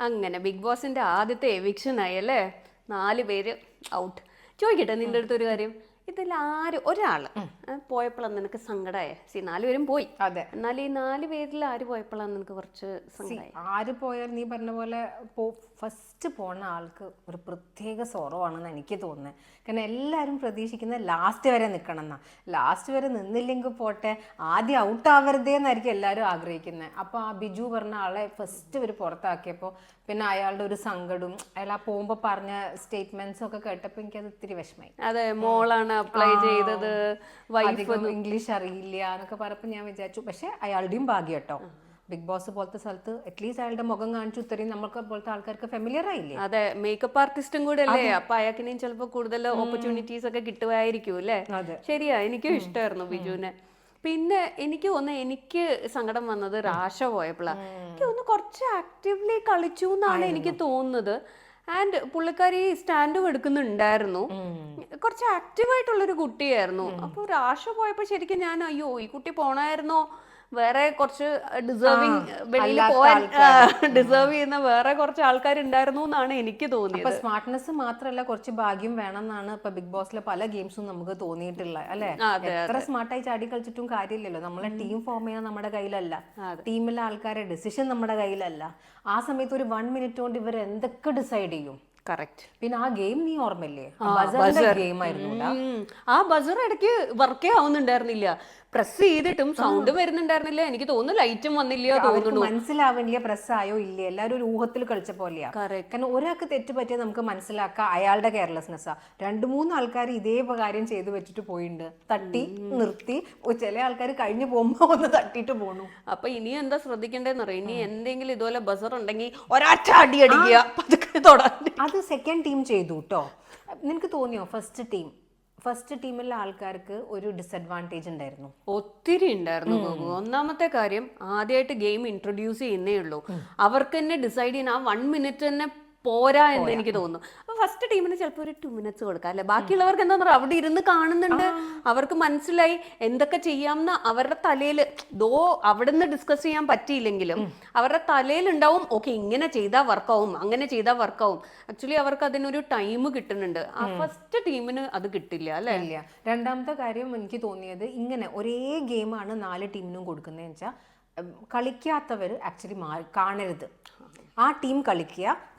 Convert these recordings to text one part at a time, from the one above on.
അങ്ങനെ ബിഗ് ബോസിന്റെ ആദ്യത്തെ എവിക്ഷൻ ആയി അല്ലേ? 4 പേര് ഔട്ട്. ചോദിക്കട്ടെ നിന്റെ അടുത്ത് ഒരു കാര്യം, ഇതിൽ ഒരാള് പോയപ്പോഴാണ് നിനക്ക് സങ്കടമായ? 4 പേരും പോയി. അതെ. എന്നാൽ ഈ 4 പേരിൽ ആര് പോയപ്പോഴാണ് നിനക്ക് കുറച്ച് സങ്കടമായി? ആര് പോയാലും നീ പറഞ്ഞ പോലെ ഫസ്റ്റ് പോണ ആൾക്ക് ഒരു പ്രത്യേക സോറവാണെന്ന് എനിക്ക് തോന്നുന്നത്. കാരണം എല്ലാവരും പ്രതീക്ഷിക്കുന്നത് ലാസ്റ്റ് വരെ നിൽക്കണം എന്നാ. ലാസ്റ്റ് വരെ നിന്നില്ലെങ്കിൽ പോട്ടെ, ആദ്യം ഔട്ട് ആവരുതേ എന്നായിരിക്കും എല്ലാവരും ആഗ്രഹിക്കുന്നത്. അപ്പോൾ ആ ബിജു പറഞ്ഞ ആളെ ഫസ്റ്റ് ഇവർ പുറത്താക്കിയപ്പോൾ പിന്നെ അയാളുടെ ഒരു സങ്കടവും അയാൾ ആ പോകുമ്പോൾ പറഞ്ഞ സ്റ്റേറ്റ്മെന്റ്സും ഒക്കെ കേട്ടപ്പോൾ എനിക്കത് ഇത്തിരി വിഷമമായി. അതെ, മോളാണ് അപ്ലൈ ചെയ്തത്, വൈഫ് ഇംഗ്ലീഷ് അറിയില്ല എന്നൊക്കെ പറഞ്ഞപ്പോൾ ഞാൻ വിചാരിച്ചു, പക്ഷെ അയാളുടെയും ഭാഗ്യം കേട്ടോ. ബിഗ് ബോസ് പോലത്തെ സ്ഥലത്ത് അറ്റ്ലീസ്റ്റ് അയാളുടെ മുഖം കാണിച്ചു, ഇത്രയും നമ്മൾക്ക് പോലത്തെ ആൾക്കാർക്ക് ഫെമിലിയർ ആയില്ലേ. അതെ, മേക്കപ്പ് ആർട്ടിസ്റ്റും കൂടെ അല്ലേ, അപ്പൊ അയാൾക്കിനെയും ചിലപ്പോൾ കൂടുതൽ ഓപ്പർച്യൂണിറ്റീസ് ഒക്കെ കിട്ടുമായിരിക്കും അല്ലേ? ശരിയാ, എനിക്കും ഇഷ്ടമായിരുന്നു ബിജുവിനെ. പിന്നെ എനിക്ക് തോന്നുന്നു, എനിക്ക് സങ്കടം വന്നത് രാശ പോയപ്പോഴാണ്. എനിക്ക് തോന്നുന്നു കുറച്ച് ആക്റ്റീവ്ലി കളിച്ചു എന്നാണ് എനിക്ക് തോന്നുന്നത്. ആൻഡ് പുള്ളിക്കാരി സ്റ്റാൻഡും എടുക്കുന്നുണ്ടായിരുന്നു, കുറച്ച് ആക്റ്റീവായിട്ടുള്ളൊരു കുട്ടിയായിരുന്നു. അപ്പോൾ രാശ പോയപ്പോൾ ശരിക്കും ഞാൻ അയ്യോ ഈ കുട്ടി പോണായിരുന്നോ, വേറെ കുറച്ച് ഡിസേർവിങ് വെളിയിൽ പോവാൻ ഡിസേർവ് ചെയ്യുന്ന വേറെ കുറച്ച് ആൾക്കാരുണ്ടായിരുന്നു എന്നാണ് എനിക്ക് തോന്നിയത്. സ്മാർട്ട്നെസ് മാത്രമല്ല, കുറച്ച് ഭാഗ്യം വേണം എന്നാണ് ഇപ്പൊ ബിഗ് ബോസിലെ പല ഗെയിംസും നമുക്ക് തോന്നിയിട്ടുള്ളത് അല്ലെ. എത്ര സ്മാർട്ടായി ചാടി കളിച്ചിട്ടും കാര്യമില്ലല്ലോ. നമ്മളെ ടീം ഫോം ചെയ്യാൻ നമ്മുടെ കയ്യിലല്ല, ടീമിലെ ആൾക്കാരെ ഡിസിഷൻ നമ്മുടെ കയ്യിലല്ല. ആ സമയത്ത് ഒരു 1 മിനിറ്റ് കൊണ്ട് ഇവർ എന്തൊക്കെ ഡിസൈഡ് ചെയ്യും. കറക്റ്റ്. പിന്നെ ആ ഗെയിം നീ ഓർമ്മയില്ലേ? ഗെയിം ആയിരുന്നു. ആ ബസർ ഇടയ്ക്ക് വർക്കേ ആവുന്നുണ്ടായിരുന്നില്ല, പ്രസ് ചെയ്തിട്ടും സൗണ്ട് വരുന്നുണ്ടായിരുന്നില്ല. എനിക്ക് തോന്നുന്നു ലൈറ്റും വന്നില്ല തോന്നുന്നു. മനസ്സിലാവില്ല പ്രസ് ആയോ ഇല്ലേ, എല്ലാവരും ഒരു ഊഹത്തിൽ കളിച്ച പോലെയാ. കാരണം ഒരാൾക്ക് തെറ്റ് പറ്റിയാൽ നമുക്ക് മനസ്സിലാക്കാം അയാളുടെ കെയർലെസ്നെസ്സാ. 2-3 ആൾക്കാർ ഇതേ കാര്യം ചെയ്ത് വെച്ചിട്ട് പോയിട്ടുണ്ട്, തട്ടി നിർത്തി. ചില ആൾക്കാർ കഴിഞ്ഞു പോകുമ്പോ ഒന്ന് തട്ടിട്ട് പോണു. അപ്പൊ ഇനി എന്താ ശ്രദ്ധിക്കേണ്ടതെന്ന് അറിയാം, ഇനി എന്തെങ്കിലും ഇതുപോലെ ബസർ ഉണ്ടെങ്കിൽ ഒരാഴ്ച അടി അടിക്കുക, പതുക്കെ തൊടാൻ. അത് സെക്കൻഡ് ടീം ചെയ്തു കേട്ടോ. നിനക്ക് തോന്നിയോ ഫസ്റ്റ് ടീമിലെ ആൾക്കാർക്ക് ഒരു ഡിസഡ്വാൻറ്റേജ് ഉണ്ടായിരുന്നു? ഒത്തിരി ഉണ്ടായിരുന്നു. ഒന്നാമത്തെ കാര്യം, ആദ്യമായിട്ട് ഗെയിം ഇൻട്രൊഡ്യൂസ് ചെയ്യുന്നേ ഉള്ളൂ, അവർക്ക് തന്നെ ഡിസൈഡ് ചെയ്യാൻ ആ 1 മിനിറ്റ് തന്നെ പോരാ എന്ന് എനിക്ക് തോന്നുന്നു. അപ്പൊ ഫസ്റ്റ് ടീമിന് ചിലപ്പോൾ ഒരു 2 മിനിറ്റ്സ് കൊടുക്കാം അല്ലെ. ബാക്കിയുള്ളവർക്ക് എന്താ പറയുക, അവിടെ ഇരുന്ന് കാണുന്നുണ്ട്, അവർക്ക് മനസ്സിലായി എന്തൊക്കെ ചെയ്യാമെന്ന്. അവരുടെ തലയിൽ അവിടെ നിന്ന് ഡിസ്കസ് ചെയ്യാൻ പറ്റിയില്ലെങ്കിലും അവരുടെ തലയിലുണ്ടാവും, ഓക്കെ ഇങ്ങനെ ചെയ്താൽ വർക്കാവും, അങ്ങനെ ചെയ്താൽ വർക്കാവും. ആക്ച്വലി അവർക്ക് അതിനൊരു ടൈം കിട്ടുന്നുണ്ട്. ആ ഫസ്റ്റ് ടീമിന് അത് കിട്ടില്ല അല്ലെ. ഇല്ല. രണ്ടാമത്തെ കാര്യം എനിക്ക് തോന്നിയത്, ഇങ്ങനെ ഒരേ ഗെയിമാണ് 4 ടീമിനും കൊടുക്കുന്നതെന്ന് വെച്ചാൽ കളിക്കാത്തവർ ആക്ച്വലി കാണരുത്. ആ ടീം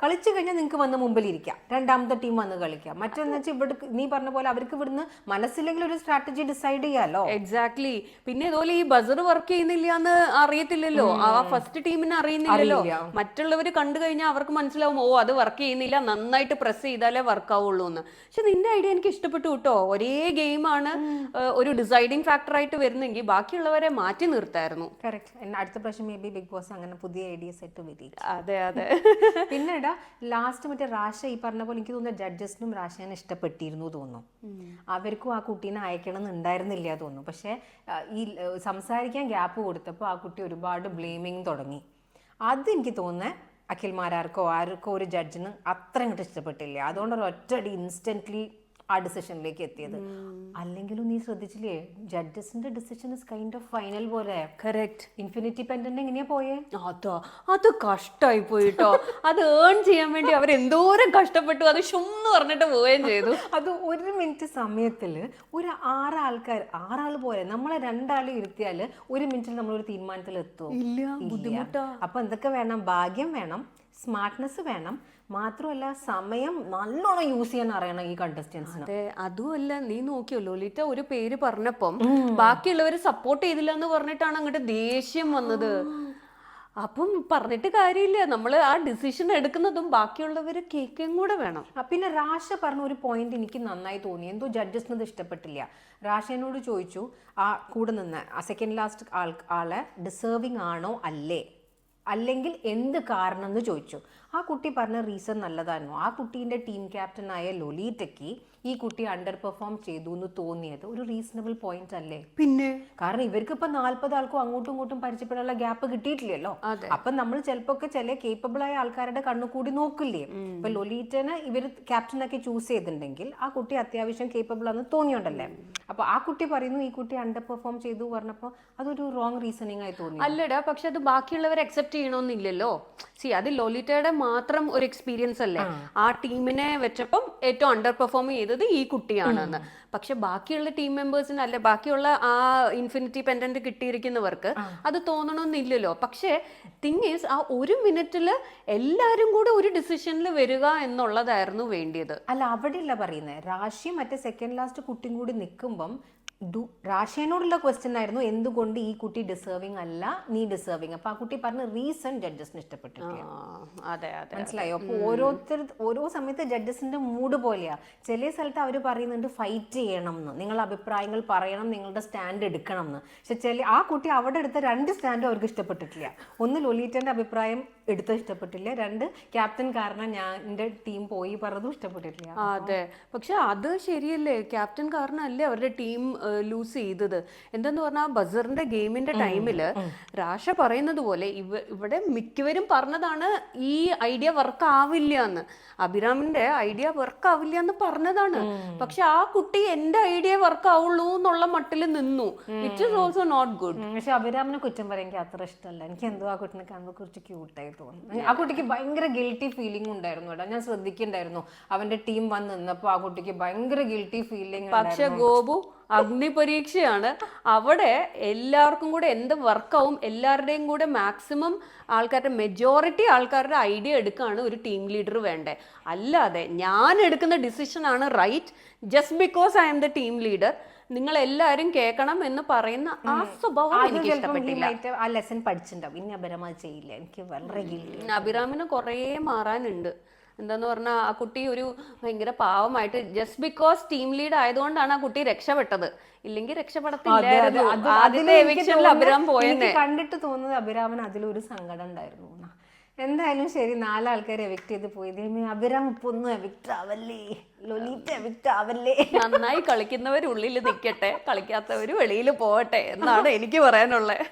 കളിച്ചു കഴിഞ്ഞാൽ നിങ്ങൾക്ക് വന്ന് മുമ്പിലിരിക്കാം, രണ്ടാമത്തെ ടീം വന്ന് കളിക്കാം. മറ്റെന്ന് വെച്ചാൽ ഇവിടെ നീ പറഞ്ഞ പോലെ അവർക്ക് ഇവിടുന്ന് മനസ്സില്ലെങ്കിൽ ഒരു സ്ട്രാറ്റജി ഡിസൈഡ് ചെയ്യാലോ. എക്സാക്ട്ലി. പിന്നെ ഇതുപോലെ ഈ ബസർ വർക്ക് ചെയ്യുന്നില്ല എന്ന് അറിയത്തില്ലല്ലോ, ആ ഫസ്റ്റ് ടീമിന് അറിയുന്നില്ലല്ലോ. മറ്റുള്ളവർ കണ്ടു കഴിഞ്ഞാൽ അവർക്ക് മനസ്സിലാവും, ഓ അത് വർക്ക് ചെയ്യുന്നില്ല, നന്നായിട്ട് പ്രസ് ചെയ്താലേ വർക്ക് ആവുള്ളൂ എന്ന്. പക്ഷെ നിന്റെ ഐഡിയ എനിക്ക് ഇഷ്ടപ്പെട്ടു കേട്ടോ. ഒരേ ഗെയിമാണ് ഒരു ഡിസൈഡിങ് ഫാക്ടർ ആയിട്ട് വരുന്നെങ്കിൽ ബാക്കിയുള്ളവരെ മാറ്റി നിർത്തായിരുന്നു. അടുത്ത പ്രാവശ്യം മേ ബി ബിഗ് ബോസ് അങ്ങനെ പുതിയ ഐഡിയസ് ആയിട്ട് വരും. അതെ അതെ. പിന്നെടാ ലാസ്റ്റ് മറ്റേ റാഷ ഈ പറഞ്ഞ പോലെ എനിക്ക് തോന്നുന്നു ജഡ്ജസിനും റാഷേനെ ഇഷ്ടപ്പെട്ടിരുന്നു തോന്നുന്നു. അവർക്കും ആ കുട്ടീനെ അയക്കണം എന്നുണ്ടായിരുന്നില്ല തോന്നുന്നു. പക്ഷെ ഈ സംസാരിക്കാൻ ഗ്യാപ്പ് കൊടുത്തപ്പോൾ ആ കുട്ടി ഒരുപാട് ബ്ലെയിമിങ് തുടങ്ങി. അത് എനിക്ക് തോന്നുന്നത് അഖിൽമാരാർക്കോ ആർക്കോ ഒരു ജഡ്ജിന് അത്ര അങ്ങോട്ട് ഇഷ്ടപ്പെട്ടില്ല. അതുകൊണ്ട് ഒരു ഒറ്റയടി ഇൻസ്റ്റന്റ്ലി ആ ഡിസിഷനിലേക്ക് എത്തിയത്. അല്ലെങ്കിലും നീ ശ്രദ്ധിച്ചില്ലേ, ജഡ്ജസിന്റെ decision is kind of final പോലെ. കറക്റ്റ്. ഇൻഫിനിറ്റി പെൻഡന്റ് എങ്ങനെയാ പോയേ? അത് കഷ്ടമായി പോയിട്ടോ. അത് ഏൺ ചെയ്യാൻ വേണ്ടി അവർ എന്തോരം കഷ്ടപ്പെട്ടു, അത് ഷുന്ന് പറഞ്ഞിട്ട് പോവുകയും ചെയ്തു. അത് 1 മിനിറ്റ് സമയത്തിൽ ഒരു 6 ആൾ പോലെ നമ്മളെ 2 ആൾ ഇരുത്തിയാൽ 1 മിനിറ്റിൽ നമ്മളൊരു തീരുമാനത്തിൽ എത്തും. ബുദ്ധിമുട്ടാ. അപ്പൊ എന്തൊക്കെ വേണം? ഭാഗ്യം വേണം, സ്മാർട്ട്നെസ് വേണം, മാത്രമല്ല സമയം നല്ലോണം യൂസ് ചെയ്യാൻ അറിയണം ഈ കണ്ടസ്റ്റൻസിന്. അതെ, അതുമല്ല നീ നോക്കിയോ ലോലിറ്റ ഒരു പേര് പറഞ്ഞപ്പം ബാക്കിയുള്ളവര് സപ്പോർട്ട് ചെയ്തില്ല എന്ന് പറഞ്ഞിട്ടാണ് അങ്ങോട്ട് ദേഷ്യം വന്നത്. അപ്പം പറഞ്ഞിട്ട് കാര്യമില്ല, നമ്മൾ ആ ഡിസിഷൻ എടുക്കുന്നതും ബാക്കിയുള്ളവർ കേൾക്കുകയും കൂടെ വേണം. പിന്നെ റാഷ പറഞ്ഞ ഒരു പോയിന്റ് എനിക്ക് നന്നായി തോന്നി. എന്തോ ജഡ്ജസിനത് ഇഷ്ടപ്പെട്ടില്ല. റാഷേനോട് ചോദിച്ചു, ആ കൂടെ നിന്ന് ആ സെക്കൻഡ് ലാസ്റ്റ് ആളെ ഡിസേർവിങ് ആണോ അല്ലേ, അല്ലെങ്കിൽ എന്ത് കാരണം എന്ന് ചോദിച്ചു. ആ കുട്ടി പറഞ്ഞ റീസൺ നല്ലതായിരുന്നു. ആ കുട്ടീൻ്റെ ടീം ക്യാപ്റ്റനായ ലൊലീറ്റയ്ക്ക് ഈ കുട്ടി അണ്ടർ പെർഫോം ചെയ്തു എന്ന് തോന്നിയത് ഒരു റീസണബിൾ പോയിന്റ് അല്ലേ? പിന്നെ കാരണം ഇവർക്ക് ഇപ്പൊ 40 ആൾക്കും അങ്ങോട്ടും ഇങ്ങോട്ടും പരിചയപ്പെടാനുള്ള ഗ്യാപ്പ് കിട്ടിയിട്ടില്ലല്ലോ. അപ്പൊ നമ്മൾ ചിലപ്പോ ഒക്കെ ചില കേപ്പബിൾ ആയ ആൾക്കാരുടെ കണ്ണു കൂടി നോക്കില്ലേ? ഇപ്പൊ ലൊലീറ്റനെ ഇവർ ക്യാപ്റ്റനൊക്കെ ചൂസ് ചെയ്തിട്ടുണ്ടെങ്കിൽ ആ കുട്ടി അത്യാവശ്യം കേപ്പബിൾ ആണെന്ന് തോന്നിയോണ്ടല്ലേ. അപ്പൊ ആ കുട്ടി പറയുന്നു ഈ കുട്ടി അണ്ടർ പെർഫോം ചെയ്തു പറഞ്ഞപ്പോ അതൊരു റോങ് റീസണിങ് ആയി തോന്നി. അല്ലടാ, പക്ഷെ അത് ബാക്കിയുള്ളവർ അക്സെപ്റ്റ് ചെയ്യണമെന്നില്ലല്ലോ. അത് ലൊലിറ്റയുടെ മാത്രം ഒരു എക്സ്പീരിയൻസ് അല്ലേ. ആ ടീമിനെ വെച്ചപ്പം ഏറ്റവും അണ്ടർ പെർഫോം ചെയ്തത് ഈ കുട്ടിയാണെന്ന്. പക്ഷെ ബാക്കിയുള്ള ടീം മെമ്പേഴ്സിന് അല്ലെ, ബാക്കിയുള്ള ആ ഇൻഫിനിറ്റി പെൻഡന്റ് കിട്ടിയിരിക്കുന്നവർക്ക് അത് തോന്നണമെന്നില്ലല്ലോ. പക്ഷേ തിങ് ഈസ്, ആ ഒരു മിനിറ്റില് എല്ലാരും കൂടെ ഒരു ഡിസിഷനിൽ വരിക എന്നുള്ളതായിരുന്നു വേണ്ടിയത്. അല്ല, അവിടെ ഇല്ല പറയുന്നത്. രാശിയും മറ്റേ സെക്കൻഡ് ലാസ്റ്റ് കുട്ടിയും കൂടി നിൽക്കുമ്പം രാശിയനോടുള്ള ക്വസ്റ്റ്യൻ ആയിരുന്നു, എന്തുകൊണ്ട് ഈ കുട്ടി ഡിസേർവിംഗ് അല്ല, നീ ഡിസേർവിംഗ്. അപ്പൊ ആ കുട്ടി പറഞ്ഞ റീസൺ ജഡ്ജസിന് ഇഷ്ടപ്പെട്ടിട്ടില്ല. മനസ്സിലായോ? അപ്പൊ ഓരോ സമയത്ത് ജഡ്ജസിന്റെ മൂഡ് പോലെയാ. ചില സ്ഥലത്ത് അവർ പറയുന്നുണ്ട് ഫൈറ്റ് ചെയ്യണം എന്ന്, നിങ്ങളുടെ അഭിപ്രായങ്ങൾ പറയണം, നിങ്ങളുടെ സ്റ്റാൻഡ് എടുക്കണം എന്ന്. പക്ഷെ ആ കുട്ടി അവിടെ എടുത്ത 2 സ്റ്റാൻഡും അവർക്ക് ഇഷ്ടപ്പെട്ടിട്ടില്ല. ഒന്ന് ലൊലീറ്റന്റെ അഭിപ്രായം എടുത്തത് ഇഷ്ടപ്പെട്ടില്ല, 2 ക്യാപ്റ്റൻ കാരണം ഞാൻ എന്റെ ടീം പോയി പറഞ്ഞതും ഇഷ്ടപ്പെട്ടിട്ടില്ല. അതെ, പക്ഷെ അത് ശരിയല്ലേ, ക്യാപ്റ്റൻ കാരണമല്ലേ അവരുടെ ടീം ലൂസ് ചെയ്തത്. എന്തെന്ന് പറഞ്ഞാൽ ബസറിന്റെ ഗെയിമിന്റെ ടൈമില് രാഷ പറയുന്നത് പോലെ ഇവിടെ മിക്കവരും പറഞ്ഞതാണ് ഈ ഐഡിയ വർക്ക് ആവില്ല എന്ന്. അഭിരാമിന്റെ ഐഡിയ വർക്ക് ആവില്ല എന്ന് പറഞ്ഞതാണ്. പക്ഷെ ആ കുട്ടി എന്റെ ഐഡിയ വർക്ക് ആവുള്ളൂ എന്നുള്ള മട്ടിൽ നിന്നു. It is also not good. പക്ഷെ അഭിരാമിനെ കുറ്റം പറയാൻ എനിക്ക് അത്ര ഇഷ്ടമല്ല. എനിക്ക് എന്തോ ആ കുട്ടിനെ കാണുമ്പോൾ കുറച്ച് ക്യൂട്ടായി തോന്നുന്നു. ആ കുട്ടിക്ക് ഭയങ്കര ഗിൽറ്റി ഫീലിംഗ് ഉണ്ടായിരുന്നു കേട്ടോ. ഞാൻ ശ്രദ്ധിക്കണ്ടായിരുന്നു അവന്റെ ടീം വന്ന് നിന്നപ്പോ ആ കുട്ടിക്ക് ഭയങ്കര ഗിൽറ്റി ഫീലിംഗ്. പക്ഷെ ഗോപു അഗ്നിപരീക്ഷയാണ്. അവിടെ എല്ലാവർക്കും കൂടെ എന്ത് വർക്കാവും, എല്ലാവരുടെയും കൂടെ മാക്സിമം ആൾക്കാരുടെ മെജോറിറ്റി ആൾക്കാരുടെ ഐഡിയ എടുക്കാണ് ഒരു ടീം ലീഡർ വേണ്ടേ. അല്ലാതെ ഞാൻ എടുക്കുന്ന ഡിസിഷൻ ആണ് right just because I am the team leader, നിങ്ങൾ എല്ലാവരും കേൾക്കണം എന്ന് പറയുന്ന ആ സ്വഭാവം എനിക്ക് ഇഷ്ടപ്പെട്ടില്ല. ആ ലെസൺ പഠിച്ചിട്ടുണ്ടാവും. ഇനി അഭിരാമ ചെയ്യില്ല. എനിക്ക് വളരെ അഭിരാമിന് കുറേ മാറാനുണ്ട്. എന്താന്ന് പറഞ്ഞാൽ ആ കുട്ടി ഒരു ഭയങ്കര പാവമായിട്ട് ജസ്റ്റ് ബിക്കോസ് ടീം ലീഡ് ആയതുകൊണ്ടാണ് ആ കുട്ടി രക്ഷപ്പെട്ടത്. ഇല്ലെങ്കിൽ രക്ഷപ്പെടത്തില്ലായിരുന്നു. ആദ്യത്തെ എവിക്ഷനിൽ അഭിരാം പോയെന്ന് കണ്ടിട്ട് തോന്നുന്നത് അഭിരാമന് അതിലൊരു സങ്കടം ഉണ്ടായിരുന്നു. എന്തായാലും ശരി, 4 ആൾക്കാരെ എവിക്ട് ചെയ്ത് പോയി. അഭിരാം ഇപ്പൊ ഒന്നും എവിക്ട് ആവല്ലേ, ലൊലീറ്റ എവിക്ട് ആവല്ലേ. നന്നായി കളിക്കുന്നവർ ഉള്ളിൽ നിൽക്കട്ടെ, കളിക്കാത്തവർ വെളിയിൽ പോകട്ടെ എന്നാണ് എനിക്ക് പറയാനുള്ളത്.